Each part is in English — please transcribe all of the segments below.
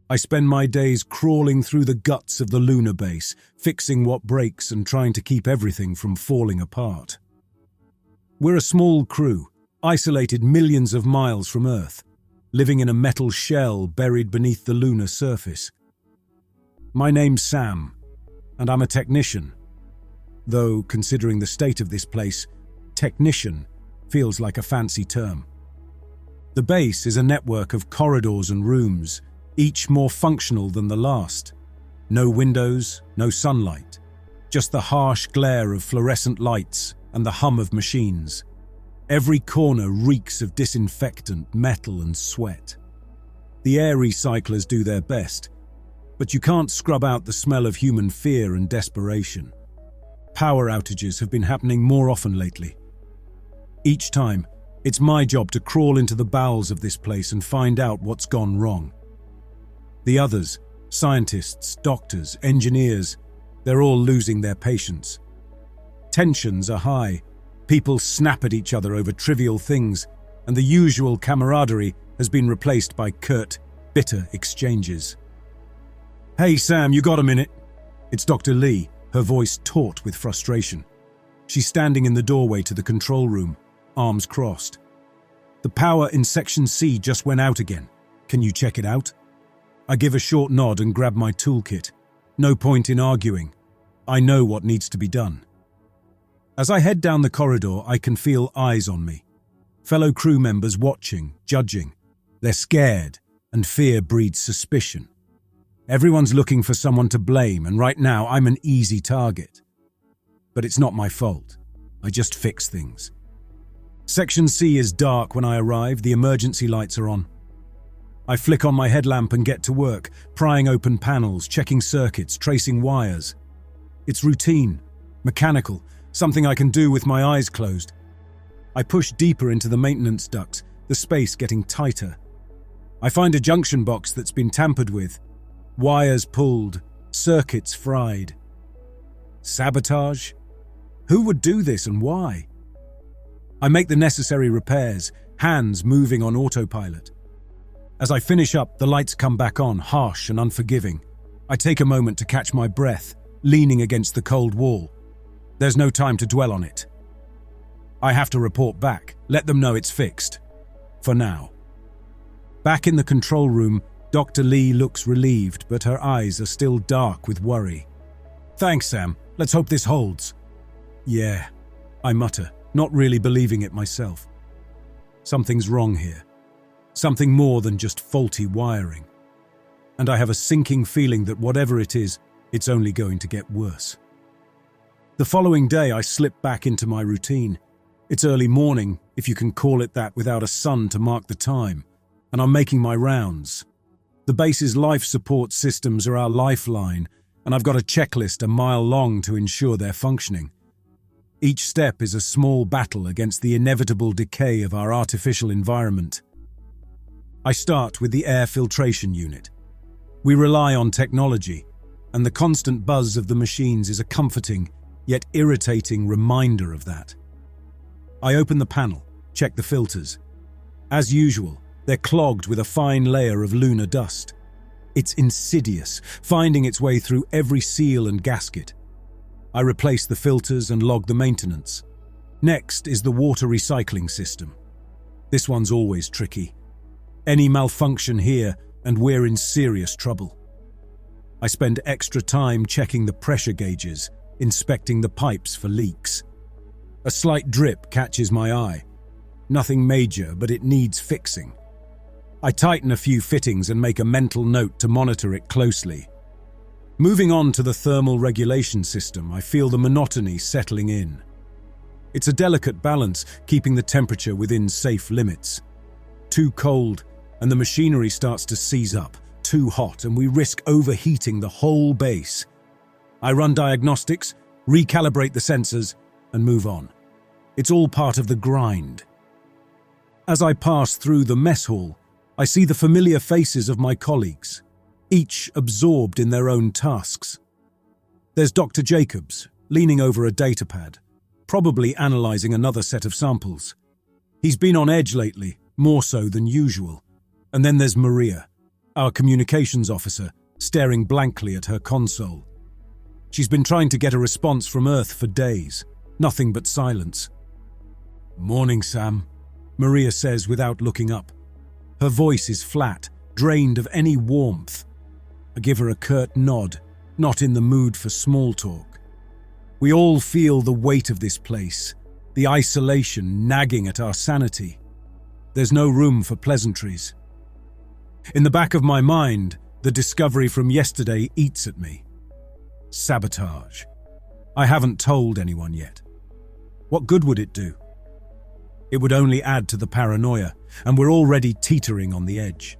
I spend my days crawling through the guts of the lunar base, fixing what breaks and trying to keep everything from falling apart. We're a small crew, isolated millions of miles from Earth, living in a metal shell buried beneath the lunar surface. My name's Sam, and I'm a technician. Though, considering the state of this place, technician feels like a fancy term. The base is a network of corridors and rooms, each more functional than the last. No windows, no sunlight, just the harsh glare of fluorescent lights and the hum of machines. Every corner reeks of disinfectant, metal and sweat. The air recyclers do their best, but you can't scrub out the smell of human fear and desperation. Power outages have been happening more often lately. Each time, it's my job to crawl into the bowels of this place and find out what's gone wrong. The others, scientists, doctors, engineers, they're all losing their patience. Tensions are high. People snap at each other over trivial things, and the usual camaraderie has been replaced by curt, bitter exchanges. "Hey Sam, you got a minute?" It's Dr. Lee, her voice taut with frustration. She's standing in the doorway to the control room, arms crossed. "The power in Section C just went out again. Can you check it out?" I give a short nod and grab my toolkit. No point in arguing. I know what needs to be done. As I head down the corridor, I can feel eyes on me. Fellow crew members watching, judging. They're scared, and fear breeds suspicion. Everyone's looking for someone to blame, and right now I'm an easy target. But it's not my fault. I just fix things. Section C is dark when I arrive. The emergency lights are on. I flick on my headlamp and get to work, prying open panels, checking circuits, tracing wires. It's routine, mechanical, something I can do with my eyes closed. I push deeper into the maintenance ducts, the space getting tighter. I find a junction box that's been tampered with. Wires pulled, circuits fried. Sabotage? Who would do this and why? I make the necessary repairs, hands moving on autopilot. As I finish up, the lights come back on, harsh and unforgiving. I take a moment to catch my breath, leaning against the cold wall. There's no time to dwell on it. I have to report back, let them know it's fixed. For now. Back in the control room, Dr. Lee looks relieved, but her eyes are still dark with worry. "Thanks, Sam. Let's hope this holds." "Yeah," I mutter, not really believing it myself. Something's wrong here. Something more than just faulty wiring. And I have a sinking feeling that whatever it is, it's only going to get worse. The following day, I slip back into my routine. It's early morning, if you can call it that without a sun to mark the time, and I'm making my rounds. The base's life support systems are our lifeline, and I've got a checklist a mile long to ensure they're functioning. Each step is a small battle against the inevitable decay of our artificial environment. I start with the air filtration unit. We rely on technology, and the constant buzz of the machines is a comforting, yet irritating reminder of that. I open the panel, check the filters. As usual, they're clogged with a fine layer of lunar dust. It's insidious, finding its way through every seal and gasket. I replace the filters and log the maintenance. Next is the water recycling system. This one's always tricky. Any malfunction here, and we're in serious trouble. I spend extra time checking the pressure gauges, inspecting the pipes for leaks. A slight drip catches my eye. Nothing major, but it needs fixing. I tighten a few fittings and make a mental note to monitor it closely. Moving on to the thermal regulation system, I feel the monotony settling in. It's a delicate balance, keeping the temperature within safe limits. Too cold, and the machinery starts to seize up. Too hot, and we risk overheating the whole base. I run diagnostics, recalibrate the sensors, and move on. It's all part of the grind. As I pass through the mess hall, I see the familiar faces of my colleagues, each absorbed in their own tasks. There's Dr. Jacobs, leaning over a datapad, probably analyzing another set of samples. He's been on edge lately, more so than usual. And then there's Maria, our communications officer, staring blankly at her console. She's been trying to get a response from Earth for days. Nothing but silence. "Morning, Sam," Maria says without looking up. Her voice is flat, drained of any warmth. I give her a curt nod, not in the mood for small talk. We all feel the weight of this place, the isolation nagging at our sanity. There's no room for pleasantries. In the back of my mind, the discovery from yesterday eats at me. Sabotage. I haven't told anyone yet. What good would it do? It would only add to the paranoia, and we're already teetering on the edge.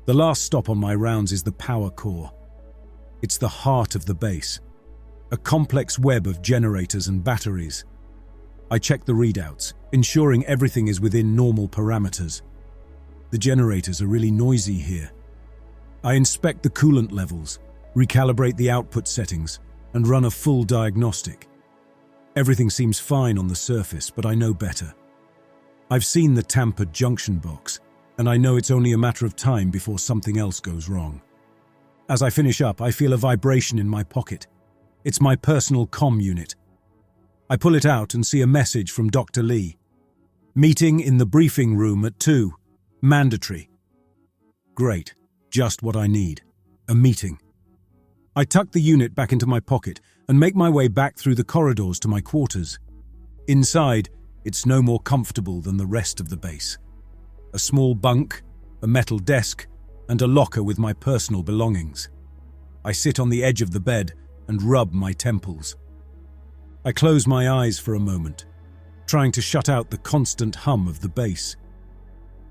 The last stop on my rounds is the power core. It's the heart of the base, a complex web of generators and batteries. I check the readouts, ensuring everything is within normal parameters. The generators are really noisy here. I inspect the coolant levels, recalibrate the output settings, and run a full diagnostic. Everything seems fine on the surface, but I know better. I've seen the tampered junction box, and I know it's only a matter of time before something else goes wrong. As I finish up, I feel a vibration in my pocket. It's my personal comm unit. I pull it out and see a message from Dr. Lee. "Meeting in the briefing room at 2. Mandatory." Great. Just what I need. A meeting. I tuck the unit back into my pocket and make my way back through the corridors to my quarters. Inside, it's no more comfortable than the rest of the base. A small bunk, a metal desk, and a locker with my personal belongings. I sit on the edge of the bed and rub my temples. I close my eyes for a moment, trying to shut out the constant hum of the base.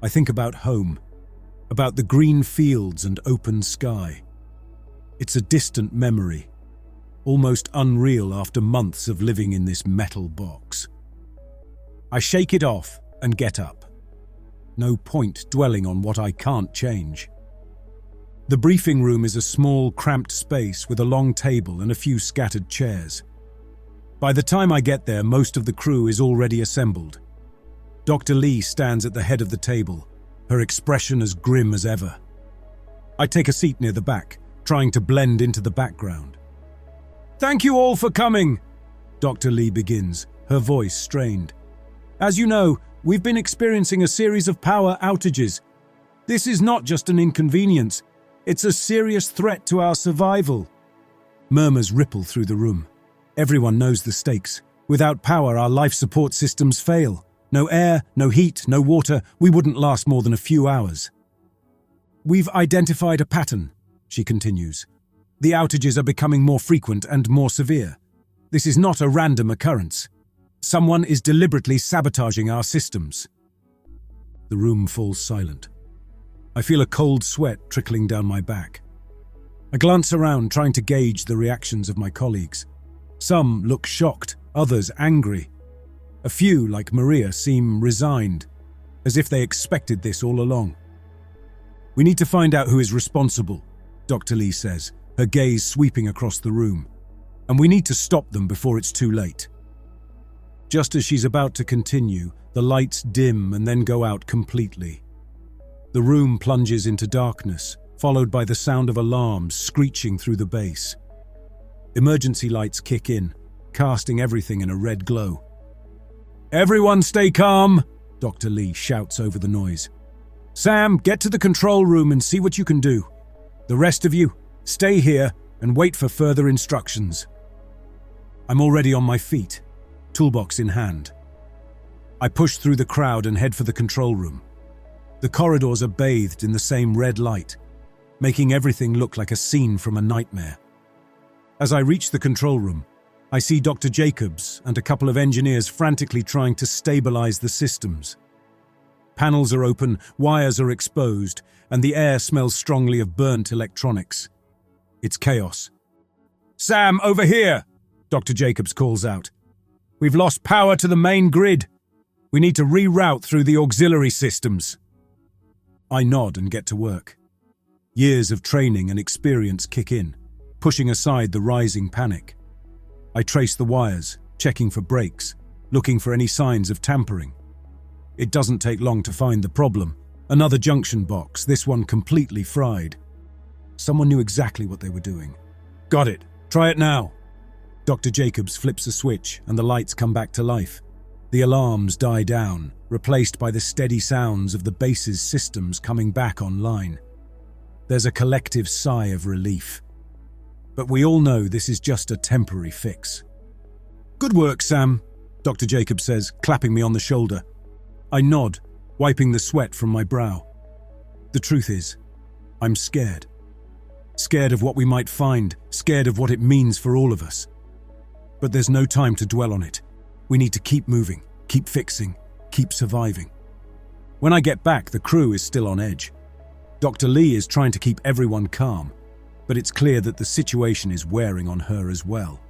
I think about home, about the green fields and open sky. It's a distant memory, almost unreal after months of living in this metal box. I shake it off and get up. No point dwelling on what I can't change. The briefing room is a small, cramped space with a long table and a few scattered chairs. By the time I get there, most of the crew is already assembled. Dr. Lee stands at the head of the table, her expression as grim as ever. I take a seat near the back, trying to blend into the background. "Thank you all for coming," Dr. Lee begins, her voice strained. "As you know, we've been experiencing a series of power outages. This is not just an inconvenience, it's a serious threat to our survival." Murmurs ripple through the room. Everyone knows the stakes. Without power, our life support systems fail. No air, no heat, no water, we wouldn't last more than a few hours. "We've identified a pattern," she continues. "The outages are becoming more frequent and more severe. This is not a random occurrence. Someone is deliberately sabotaging our systems." The room falls silent. I feel a cold sweat trickling down my back. I glance around, trying to gauge the reactions of my colleagues. Some look shocked, others angry. A few, like Maria, seem resigned, as if they expected this all along. "We need to find out who is responsible," Dr. Lee says, her gaze sweeping across the room. "And we need to stop them before it's too late." Just as she's about to continue, the lights dim and then go out completely. The room plunges into darkness, followed by the sound of alarms screeching through the base. Emergency lights kick in, casting everything in a red glow. "Everyone stay calm," Dr. Lee shouts over the noise. "Sam, get to the control room and see what you can do. The rest of you, stay here and wait for further instructions." I'm already on my feet, toolbox in hand. I push through the crowd and head for the control room. The corridors are bathed in the same red light, making everything look like a scene from a nightmare. As I reach the control room, I see Dr. Jacobs and a couple of engineers frantically trying to stabilize the systems. Panels are open, wires are exposed, and the air smells strongly of burnt electronics. It's chaos. "Sam, over here!" Dr. Jacobs calls out. "We've lost power to the main grid. We need to reroute through the auxiliary systems." I nod and get to work. Years of training and experience kick in, pushing aside the rising panic. I trace the wires, checking for breaks, looking for any signs of tampering. It doesn't take long to find the problem, Another junction box, this one completely fried. Someone knew exactly what they were doing. Got it. Try it now. Dr. Jacobs flips a switch and the lights come back to life. The alarms die down, replaced by the steady sounds of the base's systems coming back online. There's a collective sigh of relief. But we all know this is just a temporary fix. Good work, Sam, Dr. Jacobs says, clapping me on the shoulder. I nod, wiping the sweat from my brow. The truth is, I'm scared. Scared of what we might find, scared of what it means for all of us. But there's no time to dwell on it. We need to keep moving, keep fixing, keep surviving. When I get back, the crew is still on edge. Dr. Lee is trying to keep everyone calm, but it's clear that the situation is wearing on her as well.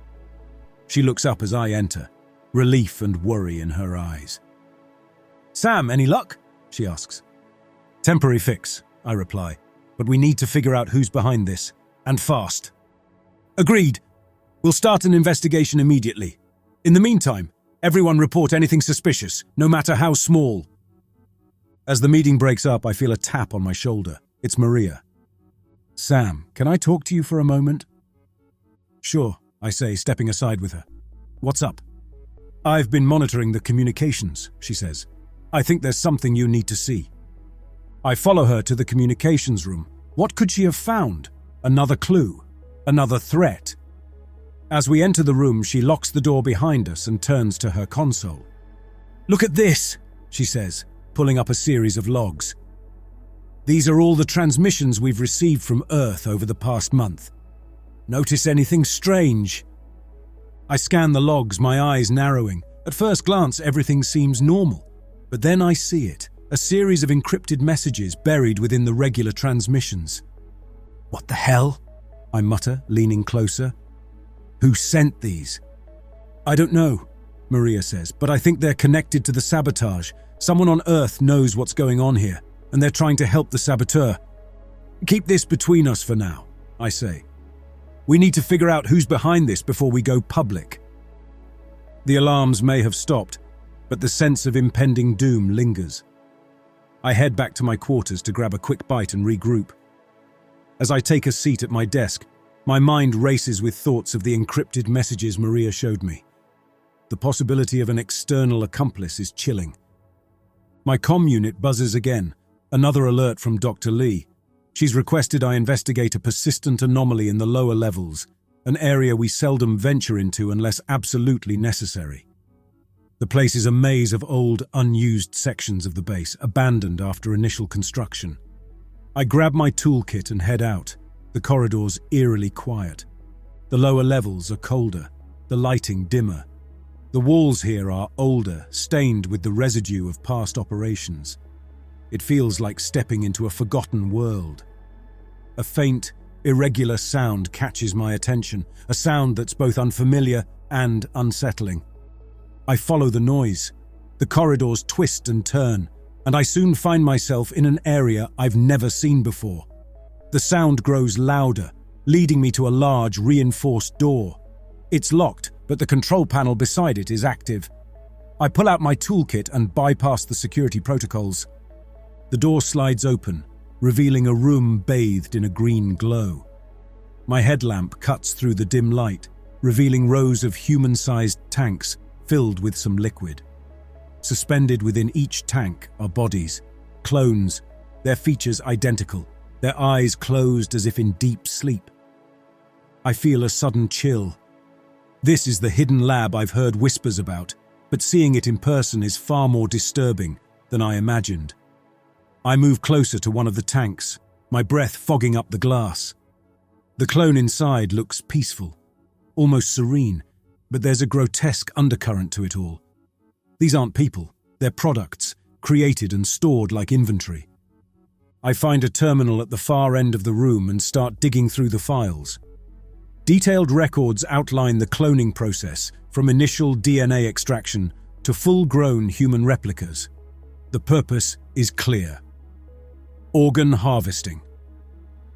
She looks up as I enter, relief and worry in her eyes. Sam, any luck? She asks. Temporary fix, I reply, but we need to figure out who's behind this, and fast. Agreed. We'll start an investigation immediately. In the meantime, everyone report anything suspicious, no matter how small. As the meeting breaks up, I feel a tap on my shoulder. It's Maria. Sam, can I talk to you for a moment? Sure, I say, stepping aside with her. What's up? I've been monitoring the communications, she says. I think there's something you need to see. I follow her to the communications room. What could she have found? Another clue? Another threat? As we enter the room, she locks the door behind us and turns to her console. Look at this, she says, pulling up a series of logs. These are all the transmissions we've received from Earth over the past month. Notice anything strange? I scan the logs, my eyes narrowing. At first glance, everything seems normal. But then I see it, a series of encrypted messages buried within the regular transmissions. What the hell? I mutter, leaning closer. Who sent these? I don't know, Maria says, but I think they're connected to the sabotage. Someone on Earth knows what's going on here, and they're trying to help the saboteur. Keep this between us for now, I say. We need to figure out who's behind this before we go public. The alarms may have stopped, but the sense of impending doom lingers. I head back to my quarters to grab a quick bite and regroup. As I take a seat at my desk, my mind races with thoughts of the encrypted messages Maria showed me. The possibility of an external accomplice is chilling. My comm unit buzzes again, another alert from Dr. Lee. She's requested I investigate a persistent anomaly in the lower levels, an area we seldom venture into unless absolutely necessary. The place is a maze of old, unused sections of the base, abandoned after initial construction. I grab my toolkit and head out, the corridors eerily quiet. The lower levels are colder, the lighting dimmer. The walls here are older, stained with the residue of past operations. It feels like stepping into a forgotten world. A faint, irregular sound catches my attention, a sound that's both unfamiliar and unsettling. I follow the noise. The corridors twist and turn, and I soon find myself in an area I've never seen before. The sound grows louder, leading me to a large, reinforced door. It's locked, but the control panel beside it is active. I pull out my toolkit and bypass the security protocols. The door slides open, revealing a room bathed in a green glow. My headlamp cuts through the dim light, revealing rows of human-sized tanks filled with some liquid. Suspended within each tank are bodies, clones, their features identical, their eyes closed as if in deep sleep. I feel a sudden chill. This is the hidden lab I've heard whispers about, but seeing it in person is far more disturbing than I imagined. I move closer to one of the tanks, my breath fogging up the glass. The clone inside looks peaceful, almost serene, but there's a grotesque undercurrent to it all. These aren't people, they're products, created and stored like inventory. I find a terminal at the far end of the room and start digging through the files. Detailed records outline the cloning process, from initial DNA extraction to full-grown human replicas. The purpose is clear. Organ harvesting.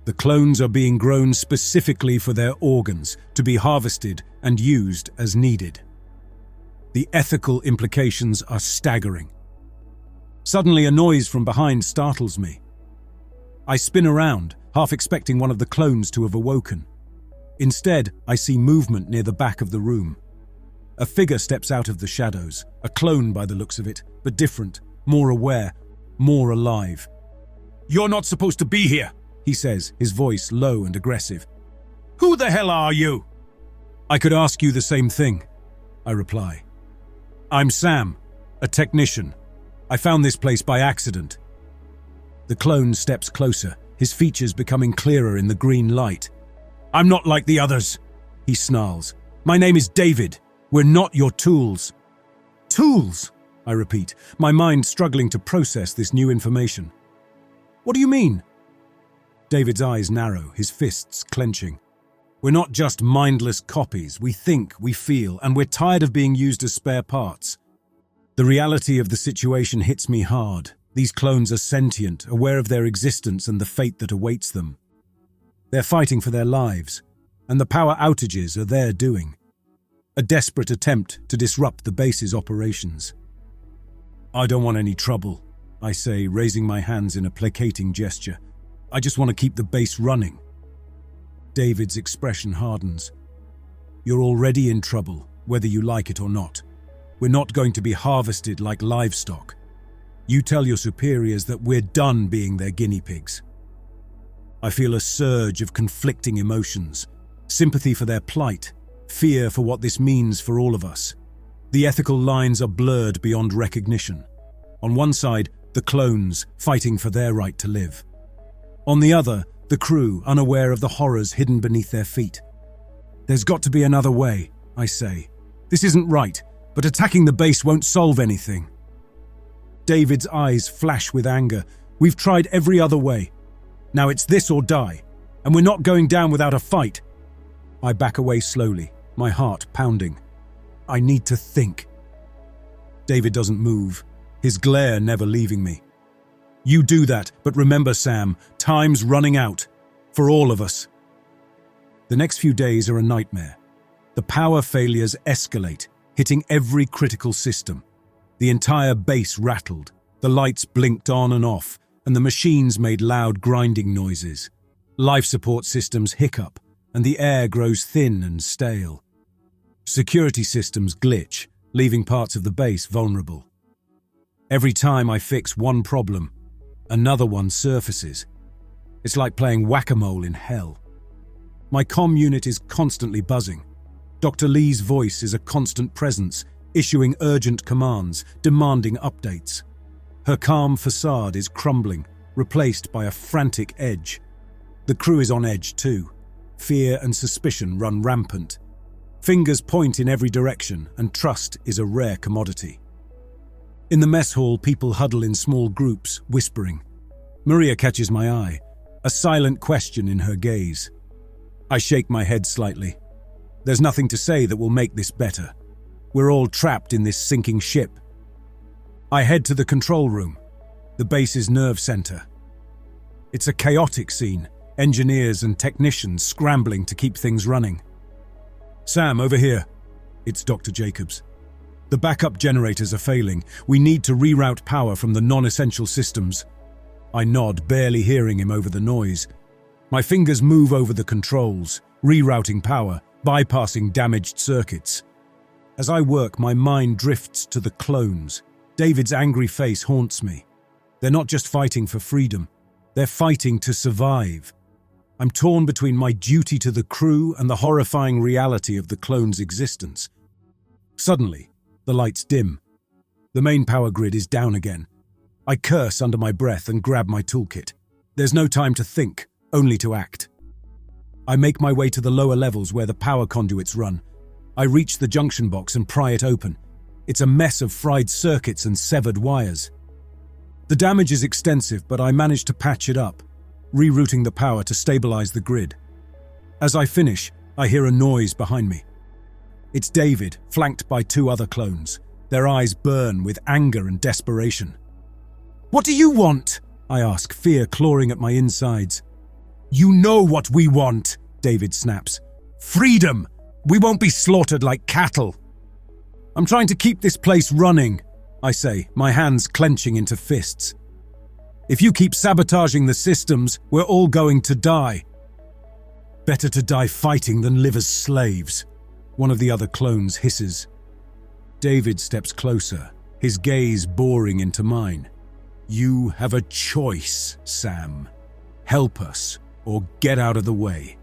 The clones are being grown specifically for their organs, to be harvested and used as needed. The ethical implications are staggering. Suddenly, a noise from behind startles me. I spin around, half expecting one of the clones to have awoken. Instead, I see movement near the back of the room. A figure steps out of the shadows, a clone by the looks of it, but different, more aware, more alive. "You're not supposed to be here," he says, his voice low and aggressive. "Who the hell are you?" "I could ask you the same thing," I reply. "I'm Sam, a technician. I found this place by accident." The clone steps closer, his features becoming clearer in the green light. "I'm not like the others," he snarls. "My name is David. We're not your tools." "Tools?" I repeat, my mind struggling to process this new information. "What do you mean?" David's eyes narrow, his fists clenching. "We're not just mindless copies. We think, we feel, and we're tired of being used as spare parts." The reality of the situation hits me hard. These clones are sentient, aware of their existence and the fate that awaits them. They're fighting for their lives, and the power outages are their doing. A desperate attempt to disrupt the base's operations. "I don't want any trouble," I say, raising my hands in a placating gesture. "I just want to keep the base running." David's expression hardens. "You're already in trouble, whether you like it or not. We're not going to be harvested like livestock. You tell your superiors that we're done being their guinea pigs." I feel a surge of conflicting emotions, sympathy for their plight, fear for what this means for all of us. The ethical lines are blurred beyond recognition. On one side, the clones fighting for their right to live. On the other, the crew unaware of the horrors hidden beneath their feet. "There's got to be another way," I say. "This isn't right, but attacking the base won't solve anything." David's eyes flash with anger. "We've tried every other way. Now it's this or die, and we're not going down without a fight." I back away slowly, my heart pounding. I need to think. David doesn't move, his glare never leaving me. "You do that, but remember, Sam, time's running out. For all of us." The next few days are a nightmare. The power failures escalate, hitting every critical system. The entire base rattled, the lights blinked on and off, and the machines made loud grinding noises. Life support systems hiccup, and the air grows thin and stale. Security systems glitch, leaving parts of the base vulnerable. Every time I fix one problem, another one surfaces. It's like playing whack-a-mole in hell. My comm unit is constantly buzzing. Dr. Lee's voice is a constant presence, issuing urgent commands, demanding updates. Her calm facade is crumbling, replaced by a frantic edge. The crew is on edge too. Fear and suspicion run rampant. Fingers point in every direction, and trust is a rare commodity. In the mess hall, people huddle in small groups, whispering. Maria catches my eye, a silent question in her gaze. I shake my head slightly. There's nothing to say that will make this better. We're all trapped in this sinking ship. I head to the control room, the base's nerve center. It's a chaotic scene, engineers and technicians scrambling to keep things running. Sam, over here. It's Dr. Jacobs. The backup generators are failing. We need to reroute power from the non-essential systems. I nod, barely hearing him over the noise. My fingers move over the controls, rerouting power, bypassing damaged circuits. As I work, my mind drifts to the clones. David's angry face haunts me. They're not just fighting for freedom. They're fighting to survive. I'm torn between my duty to the crew and the horrifying reality of the clone's existence. Suddenly, the lights dim. The main power grid is down again. I curse under my breath and grab my toolkit. There's no time to think, only to act. I make my way to the lower levels where the power conduits run. I reach the junction box and pry it open. It's a mess of fried circuits and severed wires. The damage is extensive, but I manage to patch it up, rerouting the power to stabilize the grid. As I finish, I hear a noise behind me. It's David, flanked by two other clones. Their eyes burn with anger and desperation. What do you want? I ask, fear clawing at my insides. You know what we want, David snaps. Freedom! We won't be slaughtered like cattle. I'm trying to keep this place running, I say, my hands clenching into fists. If you keep sabotaging the systems, we're all going to die. Better to die fighting than live as slaves, one of the other clones hisses. David steps closer, his gaze boring into mine. You have a choice, Sam. Help us, or get out of the way.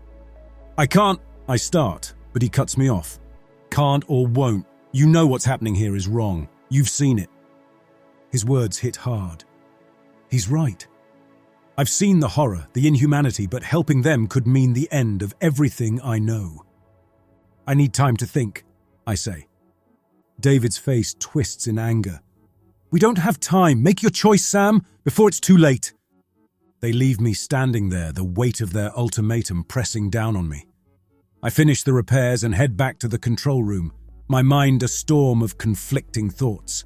I can't, I start, but he cuts me off. Can't or won't. You know what's happening here is wrong. You've seen it. His words hit hard. He's right. I've seen the horror, the inhumanity, but helping them could mean the end of everything I know. I need time to think, I say. David's face twists in anger. We don't have time. Make your choice, Sam, before it's too late. They leave me standing there, the weight of their ultimatum pressing down on me. I finish the repairs and head back to the control room, my mind a storm of conflicting thoughts.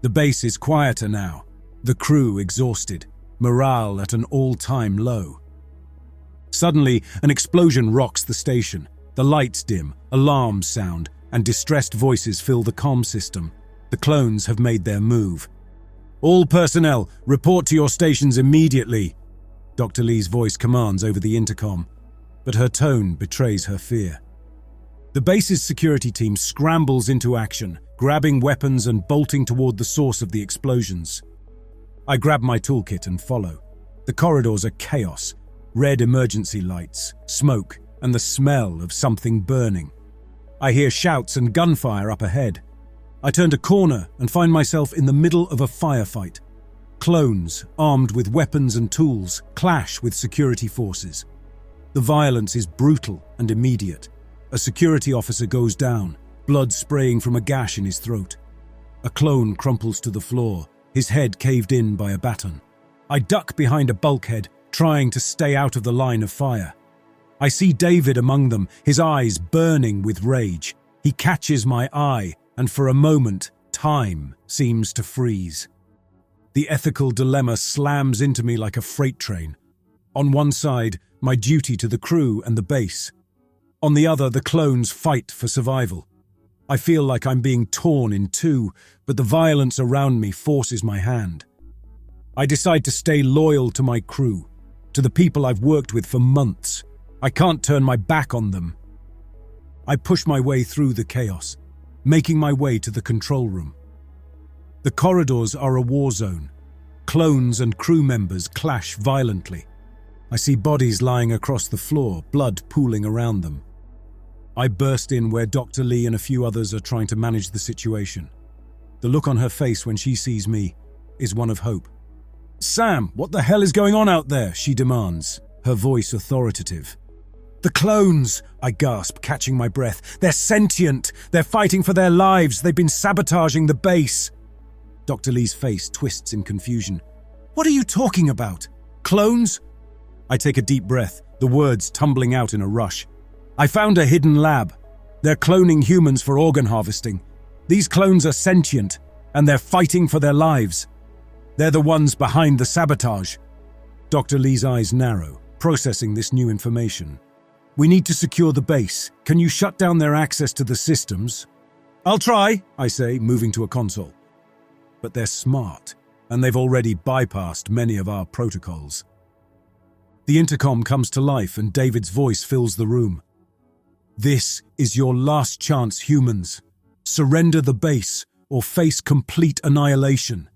The base is quieter now, the crew exhausted, morale at an all-time low. Suddenly, an explosion rocks the station. The lights dim, alarms sound, and distressed voices fill the comm system. The clones have made their move. All personnel, report to your stations immediately, Dr. Lee's voice commands over the intercom, but her tone betrays her fear. The base's security team scrambles into action, grabbing weapons and bolting toward the source of the explosions. I grab my toolkit and follow. The corridors are chaos, red emergency lights, smoke, and the smell of something burning. I hear shouts and gunfire up ahead. I turn a corner and find myself in the middle of a firefight. Clones, armed with weapons and tools, clash with security forces. The violence is brutal and immediate. A security officer goes down, blood spraying from a gash in his throat. A clone crumples to the floor, his head caved in by a baton. I duck behind a bulkhead, trying to stay out of the line of fire. I see David among them, his eyes burning with rage. He catches my eye, and for a moment, time seems to freeze. The ethical dilemma slams into me like a freight train. On one side, my duty to the crew and the base. On the other, the clones fight for survival. I feel like I'm being torn in two, but the violence around me forces my hand. I decide to stay loyal to my crew, to the people I've worked with for months. I can't turn my back on them. I push my way through the chaos, making my way to the control room. The corridors are a war zone. Clones and crew members clash violently. I see bodies lying across the floor, blood pooling around them. I burst in where Dr. Lee and a few others are trying to manage the situation. The look on her face when she sees me is one of hope. "Sam, what the hell is going on out there?" she demands, her voice authoritative. "The clones," I gasp, catching my breath. "They're sentient. They're fighting for their lives. They've been sabotaging the base." Dr. Lee's face twists in confusion. "What are you talking about? Clones?" I take a deep breath, the words tumbling out in a rush. "I found a hidden lab. They're cloning humans for organ harvesting. These clones are sentient, and they're fighting for their lives. They're the ones behind the sabotage." Dr. Lee's eyes narrow, processing this new information. "We need to secure the base. Can you shut down their access to the systems?" "I'll try," I say, moving to a console. But they're smart, and they've already bypassed many of our protocols. The intercom comes to life and David's voice fills the room. "This is your last chance, humans. Surrender the base or face complete annihilation."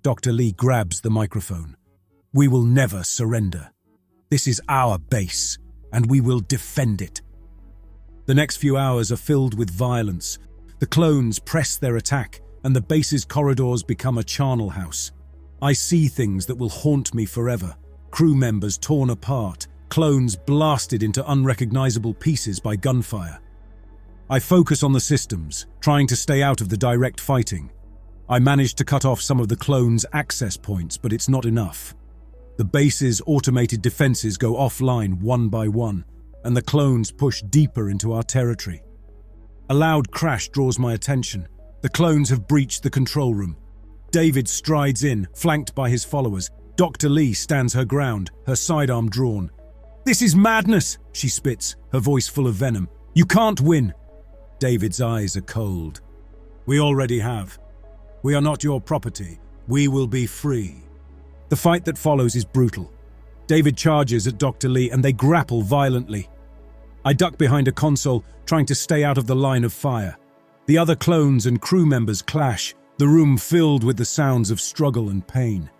Dr. Lee grabs the microphone. "We will never surrender. This is our base, and we will defend it." The next few hours are filled with violence. The clones press their attack, and the base's corridors become a charnel house. I see things that will haunt me forever. Crew members torn apart, clones blasted into unrecognizable pieces by gunfire. I focus on the systems, trying to stay out of the direct fighting. I manage to cut off some of the clones' access points, but it's not enough. The base's automated defenses go offline one by one, and the clones push deeper into our territory. A loud crash draws my attention. The clones have breached the control room. David strides in, flanked by his followers. Dr. Lee stands her ground, her sidearm drawn. "This is madness," she spits, her voice full of venom. "You can't win." David's eyes are cold. "We already have. We are not your property. We will be free. The fight that follows is brutal. David charges at Dr. Lee and they grapple violently. I duck behind a console, trying to stay out of the line of fire. The other clones and crew members clash, the room filled with the sounds of struggle and pain.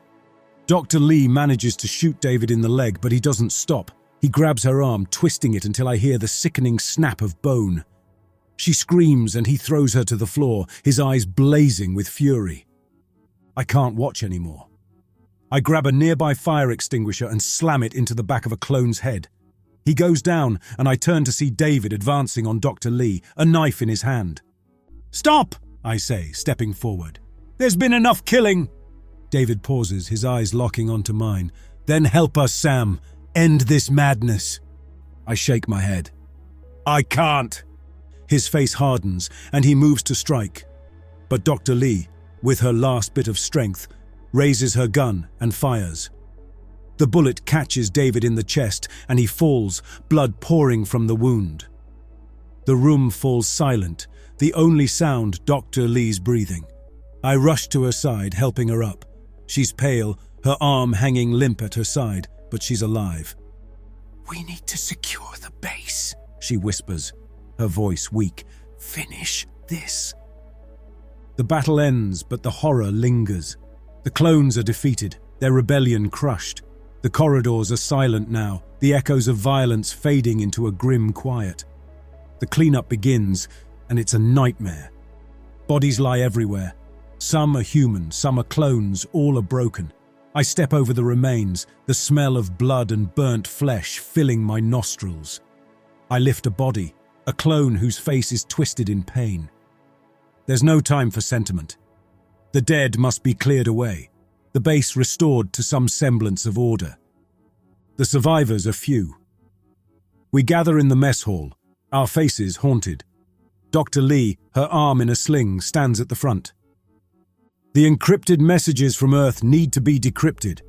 Dr. Lee manages to shoot David in the leg, but he doesn't stop. He grabs her arm, twisting it until I hear the sickening snap of bone. She screams and he throws her to the floor, his eyes blazing with fury. I can't watch anymore. I grab a nearby fire extinguisher and slam it into the back of a clone's head. He goes down, and I turn to see David advancing on Dr. Lee, a knife in his hand. "Stop!" I say, stepping forward. "There's been enough killing!" David pauses, his eyes locking onto mine. "Then help us, Sam. End this madness." I shake my head. "I can't." His face hardens, and he moves to strike. But Dr. Lee, with her last bit of strength, raises her gun and fires. The bullet catches David in the chest, and he falls, blood pouring from the wound. The room falls silent, the only sound Dr. Lee's breathing. I rush to her side, helping her up. She's pale, her arm hanging limp at her side, but she's alive. "We need to secure the base," she whispers, her voice weak. "Finish this." The battle ends, but the horror lingers. The clones are defeated, their rebellion crushed. The corridors are silent now, the echoes of violence fading into a grim quiet. The cleanup begins, and it's a nightmare. Bodies lie everywhere. Some are human, some are clones, all are broken. I step over the remains, the smell of blood and burnt flesh filling my nostrils. I lift a body, a clone whose face is twisted in pain. There's no time for sentiment. The dead must be cleared away, the base restored to some semblance of order. The survivors are few. We gather in the mess hall, our faces haunted. Dr. Lee, her arm in a sling, stands at the front. "The encrypted messages from Earth need to be decrypted.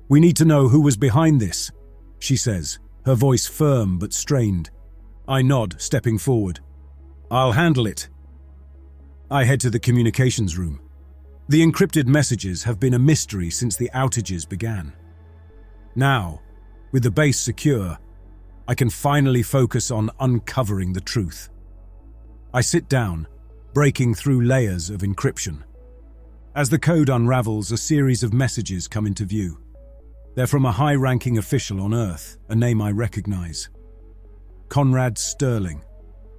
We need to know who was behind this," she says, her voice firm but strained. I nod, stepping forward. "I'll handle it." I head to the communications room. The encrypted messages have been a mystery since the outages began. Now, with the base secure, I can finally focus on uncovering the truth. I sit down, breaking through layers of encryption. As the code unravels, a series of messages come into view. They're from a high-ranking official on Earth, a name I recognize. Conrad Sterling,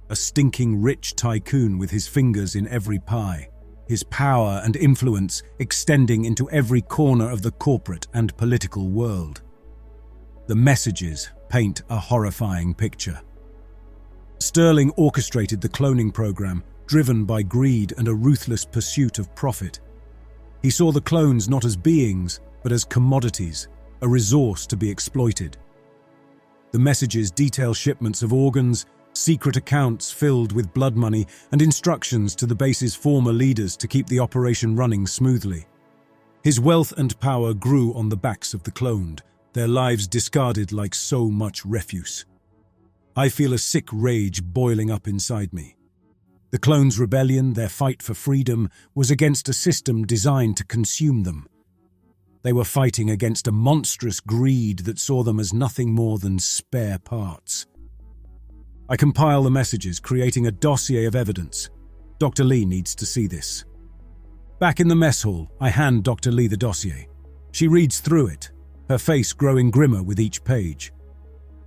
a stinking rich tycoon with his fingers in every pie, his power and influence extending into every corner of the corporate and political world. The messages paint a horrifying picture. Sterling orchestrated the cloning program, driven by greed and a ruthless pursuit of profit. He saw the clones not as beings, but as commodities, a resource to be exploited. The messages detail shipments of organs, secret accounts filled with blood money, and instructions to the base's former leaders to keep the operation running smoothly. His wealth and power grew on the backs of the cloned, their lives discarded like so much refuse. I feel a sick rage boiling up inside me. The clones' rebellion, their fight for freedom, was against a system designed to consume them. They were fighting against a monstrous greed that saw them as nothing more than spare parts. I compile the messages, creating a dossier of evidence. Dr. Lee needs to see this. Back in the mess hall, I hand Dr. Lee the dossier. She reads through it, her face growing grimmer with each page.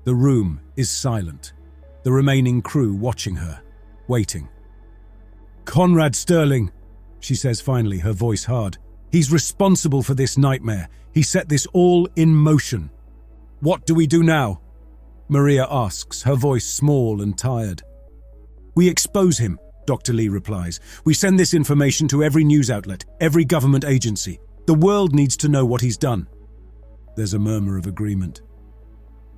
The room is silent, the remaining crew watching her, waiting. "Conrad Sterling," she says finally, her voice hard. "He's responsible for this nightmare. He set this all in motion. What do we do now?" Maria asks, her voice small and tired. "We expose him," Dr. Lee replies. "We send this information to every news outlet, every government agency. The world needs to know what he's done." There's a murmur of agreement.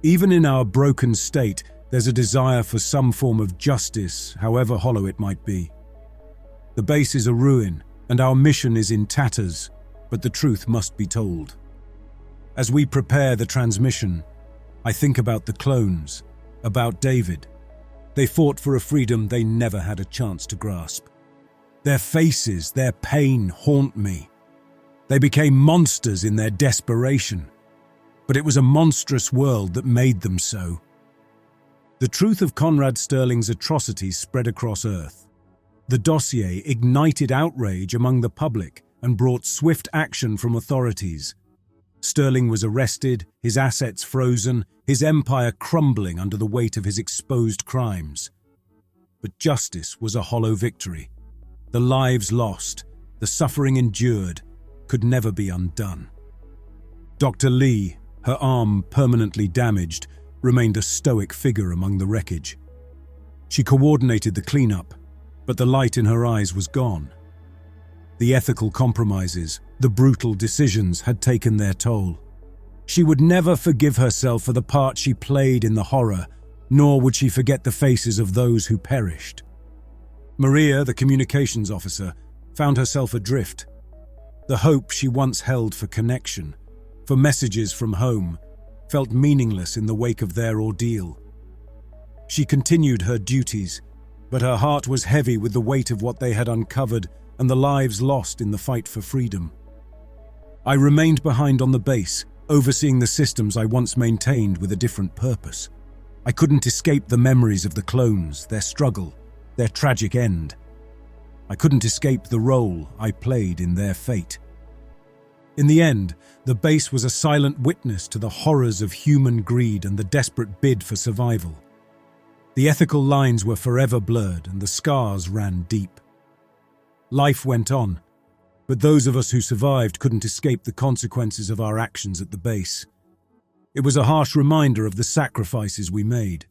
Even in our broken state, there's a desire for some form of justice, however hollow it might be. The base is a ruin, and our mission is in tatters, but the truth must be told. As we prepare the transmission, I think about the clones, about David. They fought for a freedom they never had a chance to grasp. Their faces, their pain haunt me. They became monsters in their desperation, but it was a monstrous world that made them so. The truth of Conrad Sterling's atrocities spread across Earth. The dossier ignited outrage among the public and brought swift action from authorities. Sterling was arrested, his assets frozen, his empire crumbling under the weight of his exposed crimes. But justice was a hollow victory. The lives lost, the suffering endured, could never be undone. Dr. Lee, her arm permanently damaged, remained a stoic figure among the wreckage. She coordinated the cleanup, but the light in her eyes was gone. The ethical compromises, the brutal decisions had taken their toll. She would never forgive herself for the part she played in the horror, nor would she forget the faces of those who perished. Maria, the communications officer, found herself adrift. The hope she once held for connection, for messages from home, felt meaningless in the wake of their ordeal. She continued her duties, but her heart was heavy with the weight of what they had uncovered and the lives lost in the fight for freedom. I remained behind on the base, overseeing the systems I once maintained with a different purpose. I couldn't escape the memories of the clones, their struggle, their tragic end. I couldn't escape the role I played in their fate. In the end, the base was a silent witness to the horrors of human greed and the desperate bid for survival. The ethical lines were forever blurred and the scars ran deep. Life went on, but those of us who survived couldn't escape the consequences of our actions at the base. It was a harsh reminder of the sacrifices we made.